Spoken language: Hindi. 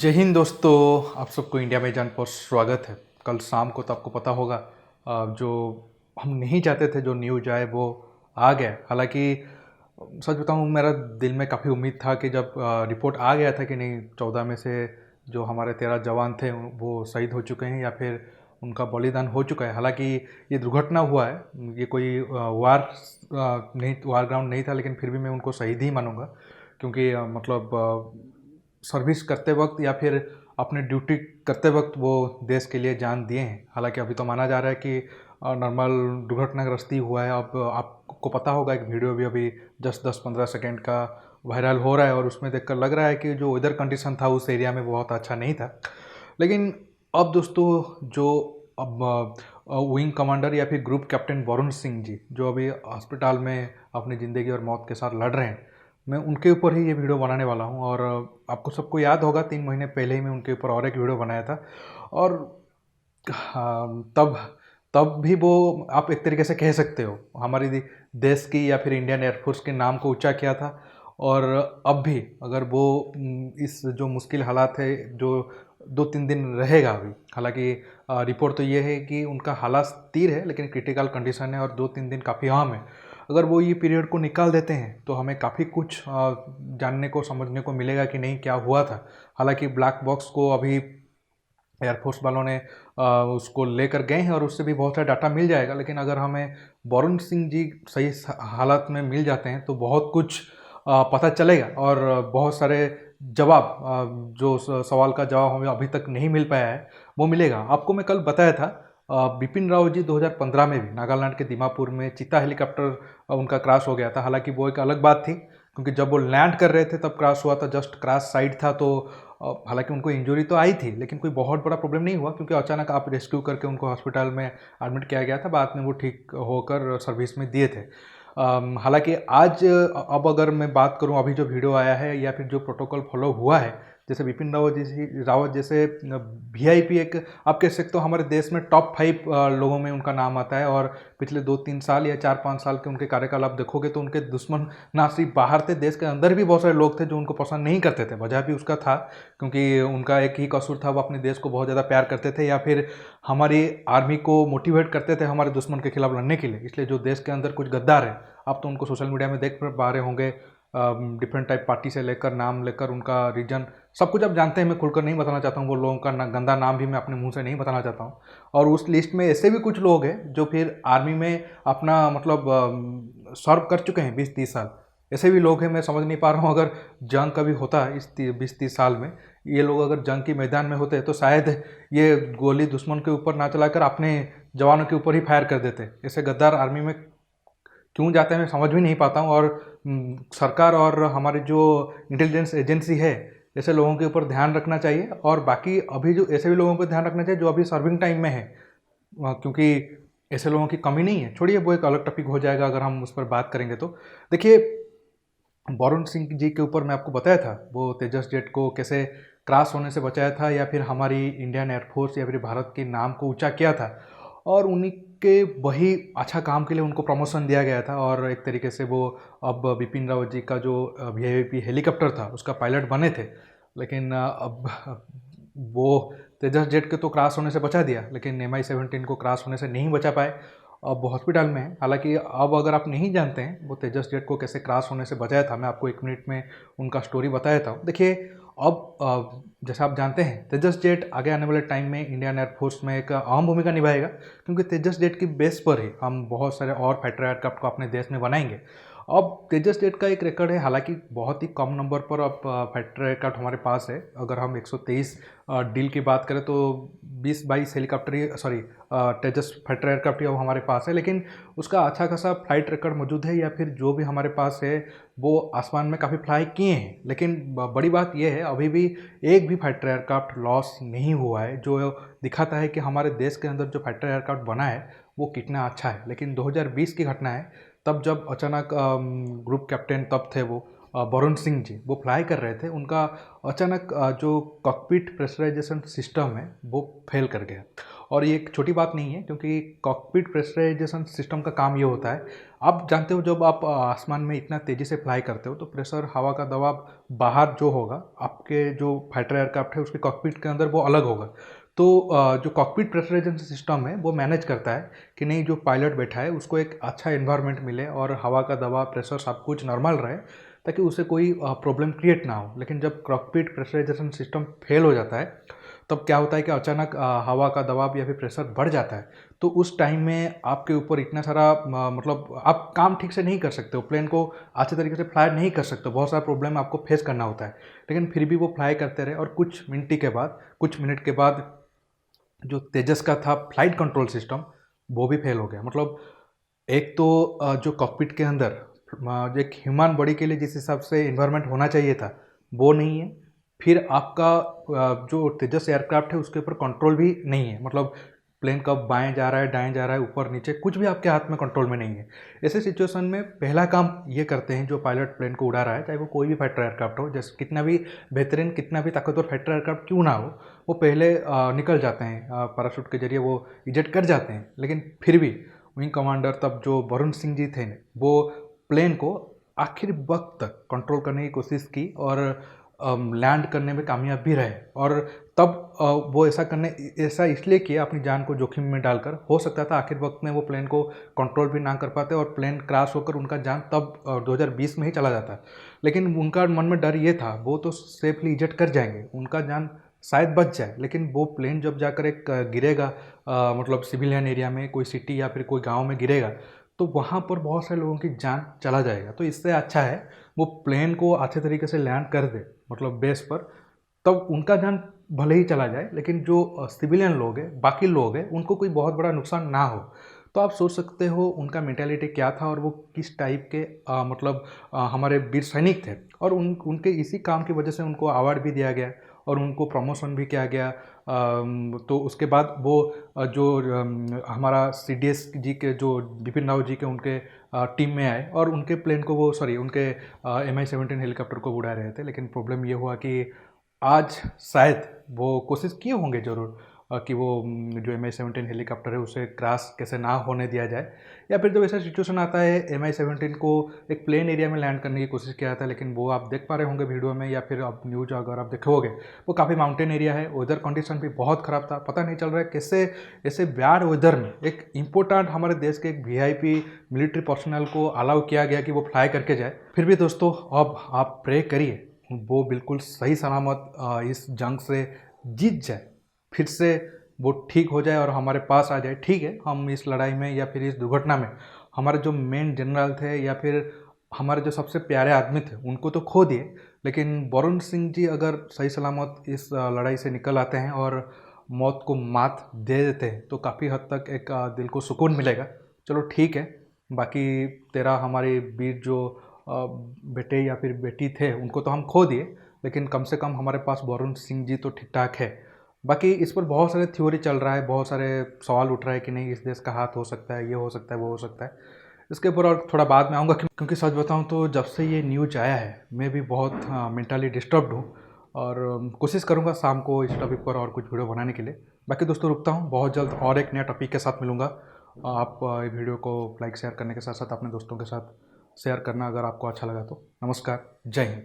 जय हिंद दोस्तों, आप सबको इंडिया में जान पर स्वागत है। कल शाम को तो आपको पता होगा जो हम नहीं चाहते थे जो न्यूज आए वो आ गया। हालांकि सच बताऊं, मेरा दिल में काफ़ी उम्मीद था कि जब रिपोर्ट आ गया था कि नहीं 14 में से जो हमारे 13 जवान थे वो शहीद हो चुके हैं या फिर उनका बलिदान हो चुका है। हालांकि ये दुर्घटना हुआ है, ये कोई वार ग्राउंड नहीं था, लेकिन फिर भी मैं उनको शहीद ही मानूंगा क्योंकि सर्विस करते वक्त या फिर अपने ड्यूटी करते वक्त वो देश के लिए जान दिए हैं। हालांकि अभी तो माना जा रहा है कि नॉर्मल दुर्घटनाग्रस्त ही हुआ है। अब आपको पता होगा एक वीडियो भी अभी जस्ट 10-15 सेकेंड का वायरल हो रहा है और उसमें देखकर लग रहा है कि जो वेदर कंडीशन था उस एरिया में बहुत अच्छा नहीं था। लेकिन अब दोस्तों, जो अब विंग कमांडर या फिर ग्रुप कैप्टन वरुण सिंह जी जो अभी अस्पताल में अपनी ज़िंदगी और मौत के साथ लड़ रहे हैं, मैं उनके ऊपर ही ये वीडियो बनाने वाला हूँ। और आपको सबको याद होगा 3 महीने पहले ही मैं उनके ऊपर और एक वीडियो बनाया था। और तब तब भी वो आप एक तरीके से कह सकते हो हमारी देश की या फिर इंडियन एयरफोर्स के नाम को ऊंचा किया था। और अब भी अगर वो इस जो मुश्किल हालात है जो 2-3 दिन रहेगा अभी। हालांकि रिपोर्ट तो ये है कि उनका हालात स्थिर है लेकिन क्रिटिकल कंडीशन है और 2-3 दिन काफ़ी आम है। अगर वो ये पीरियड को निकाल देते हैं तो हमें काफ़ी कुछ जानने को समझने को मिलेगा कि नहीं क्या हुआ था। हालांकि ब्लैक बॉक्स को अभी एयरफोर्स वालों ने उसको लेकर गए हैं और उससे भी बहुत सारा डाटा मिल जाएगा। लेकिन अगर हमें वरुण सिंह जी सही हालात में मिल जाते हैं तो बहुत कुछ पता चलेगा और बहुत सारे जवाब, जो सवाल का जवाब हमें अभी तक नहीं मिल पाया है वो मिलेगा। आपको मैं कल बताया था बिपिन रावत जी 2015 में भी नागालैंड के दीमापुर में चीता हेलीकॉप्टर उनका क्रैश हो गया था। हालांकि वो एक अलग बात थी क्योंकि जब वो लैंड कर रहे थे तब क्रैश हुआ था, जस्ट क्रैश साइड था। तो हालांकि उनको इंजरी तो आई थी लेकिन कोई बहुत बड़ा प्रॉब्लम नहीं हुआ क्योंकि अचानक आप रेस्क्यू करके उनको हॉस्पिटल में एडमिट किया गया था। बाद में वो ठीक होकर सर्विस में दिए थे। हालांकि आज अब अगर मैं बात करूं अभी जो वीडियो आया है या फिर जो प्रोटोकॉल फॉलो हुआ है, जैसे बिपिन रावत जैसे वीआईपी, एक आप कह सकते हो हमारे देश में टॉप 5 लोगों में उनका नाम आता है। और पिछले 2-3 साल या 4-5 साल के उनके कार्यकाल आप देखोगे तो उनके दुश्मन ना सिर्फ बाहर थे, देश के अंदर भी बहुत सारे लोग थे जो उनको पसंद नहीं करते थे। वजह भी उसका था क्योंकि उनका एक ही कसूर था, वो अपने देश को बहुत ज़्यादा प्यार करते थे या फिर हमारी आर्मी को मोटिवेट करते थे हमारे दुश्मन के खिलाफ लड़ने के लिए। इसलिए जो देश के अंदर कुछ गद्दार है, आप तो उनको सोशल मीडिया में देख पा रहे होंगे, डिफरेंट टाइप पार्टी से लेकर नाम लेकर उनका रीजन सब कुछ आप जानते हैं। मैं खुलकर नहीं बताना चाहता हूँ, वो लोगों का गंदा नाम भी मैं अपने मुंह से नहीं बताना चाहता हूँ। और उस लिस्ट में ऐसे भी कुछ लोग हैं जो फिर आर्मी में अपना मतलब सर्व कर चुके हैं 20-30 साल। ऐसे भी लोग हैं, मैं समझ नहीं पा रहा हूँ अगर जंग कभी होता है इस 20-30 साल में, ये लोग अगर जंग के मैदान में होते तो शायद ये गोली दुश्मन के ऊपर ना चलाकर अपने जवानों के ऊपर ही फायर कर देते। ऐसे गद्दार आर्मी में क्यों जाते हैं मैं समझ भी नहीं पाता हूँ। और सरकार और हमारी जो इंटेलिजेंस एजेंसी है ऐसे लोगों के ऊपर ध्यान रखना चाहिए। और बाकी अभी जो ऐसे भी लोगों पर ध्यान रखना चाहिए जो अभी सर्विंग टाइम में है, क्योंकि ऐसे लोगों की कमी नहीं है। छोड़िए, वो एक अलग टॉपिक हो जाएगा अगर हम उस पर बात करेंगे तो। देखिए, वरुण सिंह जी के ऊपर मैं आपको बताया था वो तेजस जेट को कैसे क्रैश होने से बचाया था या फिर हमारी इंडियन एयरफोर्स या फिर भारत के नाम को ऊंचा किया था। और उन्हीं के वही अच्छा काम के लिए उनको प्रमोशन दिया गया था और एक तरीके से वो अब बिपिन रावत जी का जो वीआईपी हेलीकॉप्टर था उसका पायलट बने थे। लेकिन अब वो तेजस जेट के तो क्रैश होने से बचा दिया लेकिन MI-17 को क्रैश होने से नहीं बचा पाए। अब वो हॉस्पिटल में है। हालांकि अब अगर आप नहीं जानते हैं वो तेजस जेट को कैसे क्रैश होने से बचाया था, मैं आपको 1 मिनट में उनका स्टोरी बताया था। देखिए, अब जैसा आप जानते हैं तेजस जेट आगे आने वाले टाइम में इंडियन एयरफोर्स में एक अहम भूमिका निभाएगा क्योंकि तेजस जेट की बेस पर ही हम बहुत सारे और फाइटर एयरक्राफ्ट को अपने देश में बनाएंगे। अब तेजस जेट का एक रिकॉर्ड है, हालांकि बहुत ही कम नंबर पर अब फाइटर एयरक्राफ्ट हमारे पास है। अगर हम 123 डील की बात करें तो 20-22 हेलीकॉप्टर ही सॉरी तेजस फाइटर एयरक्राफ्ट ही अब हमारे पास है। लेकिन उसका अच्छा खासा फ्लाइट रिकॉर्ड मौजूद है या फिर जो भी हमारे पास है वो आसमान में काफ़ी फ्लाई किए हैं। लेकिन बड़ी बात यह है अभी भी एक भी फाइटर एयरक्राफ्ट लॉस नहीं हुआ है, जो दिखाता है कि हमारे देश के अंदर जो फाइटर एयरक्राफ्ट बना है वो कितना अच्छा है। लेकिन 2020 की घटना है, तब जब अचानक ग्रुप कैप्टन तब थे वो वरुण सिंह जी, वो फ्लाई कर रहे थे, उनका अचानक जो कॉकपिट प्रेशराइजेशन सिस्टम है वो फेल कर गया। और ये एक छोटी बात नहीं है क्योंकि कॉकपिट प्रेशराइजेशन सिस्टम का काम ये होता है, आप जानते हो जब आप आसमान में इतना तेज़ी से फ्लाई करते हो तो प्रेशर, हवा का दबाव बाहर जो होगा, आपके जो फाइटर एयरक्राफ्ट है उसके कॉकपिट के अंदर वो अलग होगा। तो जो कॉकपिट प्रेशराइजेशन सिस्टम है वो मैनेज करता है कि नहीं, जो पायलट बैठा है उसको एक अच्छा एनवायरनमेंट मिले और हवा का दबाव, प्रेशर सब कुछ नॉर्मल रहे, ताकि उसे कोई प्रॉब्लम क्रिएट ना हो। लेकिन जब कॉकपिट प्रेशराइजेशन सिस्टम फेल हो जाता है तब क्या होता है कि अचानक हवा का दबाव या फिर प्रेशर बढ़ जाता है। तो उस टाइम में आपके ऊपर इतना सारा मतलब आप काम ठीक से नहीं कर सकते हो, प्लेन को अच्छे तरीके से फ्लाई नहीं कर सकते हो, बहुत सारा प्रॉब्लम आपको फेस करना होता है। लेकिन फिर भी वो फ्लाई करते रहे और कुछ मिनट के बाद जो तेजस का था फ्लाइट कंट्रोल सिस्टम, वो भी फेल हो गया। मतलब एक तो जो कॉकपिट के अंदर जो एक ह्यूमन बॉडी के लिए जिस हिसाब से इन्वायरमेंट होना चाहिए था वो नहीं है। फिर आपका जो तेजस एयरक्राफ्ट है उसके ऊपर कंट्रोल भी नहीं है। मतलब प्लेन कब बाएं जा रहा है, दाएं जा रहा है, ऊपर नीचे, कुछ भी आपके हाथ में कंट्रोल में नहीं है। ऐसे सिचुएशन में पहला काम ये करते हैं जो पायलट प्लेन को उड़ा रहा है, चाहे वो कोई भी फाइटर एयरक्राफ्ट हो, जैसे कितना भी बेहतरीन, कितना भी ताकतवर फाइटर एयरक्राफ्ट क्यों ना हो, वो पहले निकल जाते हैं, पैराशूट के जरिए वो इजेक्ट कर जाते हैं। लेकिन फिर भी विंग कमांडर तब जो वरुण सिंह जी थे, वो प्लेन को आखिर वक्त तक कंट्रोल करने की कोशिश की और लैंड करने में कामयाब भी रहे। और तब वो ऐसा इसलिए किया अपनी जान को जोखिम में डालकर। हो सकता था आखिर वक्त में वो प्लेन को कंट्रोल भी ना कर पाते और प्लेन क्रैश होकर उनका जान तब 2020 में ही चला जाता। लेकिन उनका मन में डर ये था, वो तो सेफली इजेक्ट कर जाएंगे, उनका जान शायद बच जाए, लेकिन वो प्लेन जब जाकर एक गिरेगा, मतलब सिविलियन एरिया में, कोई सिटी या फिर कोई गांव में गिरेगा, तो वहाँ पर बहुत सारे लोगों की जान चला जाएगा। तो इससे अच्छा है वो प्लेन को अच्छे तरीके से लैंड कर दे, मतलब बेस पर, तब उनका जान भले ही चला जाए, लेकिन जो सिविलियन लोग हैं, बाकी लोग हैं, उनको कोई बहुत बड़ा नुकसान ना हो। तो आप सोच सकते हो उनका मेंटालिटी क्या था और वो किस टाइप के मतलब हमारे वीर सैनिक थे। और उनके इसी काम की वजह से उनको अवार्ड भी दिया गया और उनको प्रमोशन भी किया गया। तो उसके बाद वो हमारा CDS जी के जो बिपिन रावत जी के उनके टीम में आए और उनके प्लेन को वो उनके Mi-17 हेलीकॉप्टर को उड़ा रहे थे। लेकिन प्रॉब्लम ये हुआ कि आज शायद वो कोशिश किए होंगे ज़रूर कि वो जो Mi-17 हेलीकॉप्टर है उसे क्रैश कैसे ना होने दिया जाए, या फिर जब ऐसा सिचुएशन आता है Mi-17 को एक प्लेन एरिया में लैंड करने की कोशिश किया था। लेकिन वो आप देख पा रहे होंगे वीडियो में, या फिर आप न्यूज़ अगर आप देखोगे, वो काफ़ी माउंटेन एरिया है, वेदर कंडीशन भी बहुत ख़राब था। पता नहीं चल रहा है कैसे ऐसे बैड वेदर में एक इम्पोर्टेंट हमारे देश के एक VIP मिलिट्री पर्सनल को अलाउ किया गया कि वो फ्लाई करके जाए। फिर भी दोस्तों, अब आप प्रे करिए वो बिल्कुल सही सलामत इस जंग से जीत जाए, फिर से वो ठीक हो जाए और हमारे पास आ जाए। ठीक है, हम इस लड़ाई में या फिर इस दुर्घटना में हमारे जो मेन जनरल थे या फिर हमारे जो सबसे प्यारे आदमी थे उनको तो खो दिए, लेकिन वरुण सिंह जी अगर सही सलामत इस लड़ाई से निकल आते हैं और मौत को मात दे देते हैं तो काफ़ी हद तक एक दिल को सुकून मिलेगा। चलो ठीक है, बाकी तेरा हमारे वीर जो बेटे या फिर बेटी थे उनको तो हम खो दिए, लेकिन कम से कम हमारे पास वरुण सिंह जी तो ठीक ठाक है। बाकी इस पर बहुत सारे थ्योरी चल रहा है, बहुत सारे सवाल उठ रहा है कि नहीं इस देश का हाथ हो सकता है, ये हो सकता है, वो हो सकता है। इसके ऊपर और थोड़ा बाद में आऊँगा, क्योंकि सच बताऊँ तो जब से ये न्यूज आया है मैं भी बहुत मेंटली डिस्टर्ब्ड हूँ और कोशिश करूँगा शाम को इस टॉपिक पर और कुछ वीडियो बनाने के लिए। बाकी दोस्तों रुकता हूँ, बहुत जल्द और एक नया टॉपिक के साथ मिलूँगा। आप वीडियो को लाइक शेयर करने के साथ साथ अपने दोस्तों के साथ शेयर करना अगर आपको अच्छा लगा तो। नमस्कार, जय हिंद।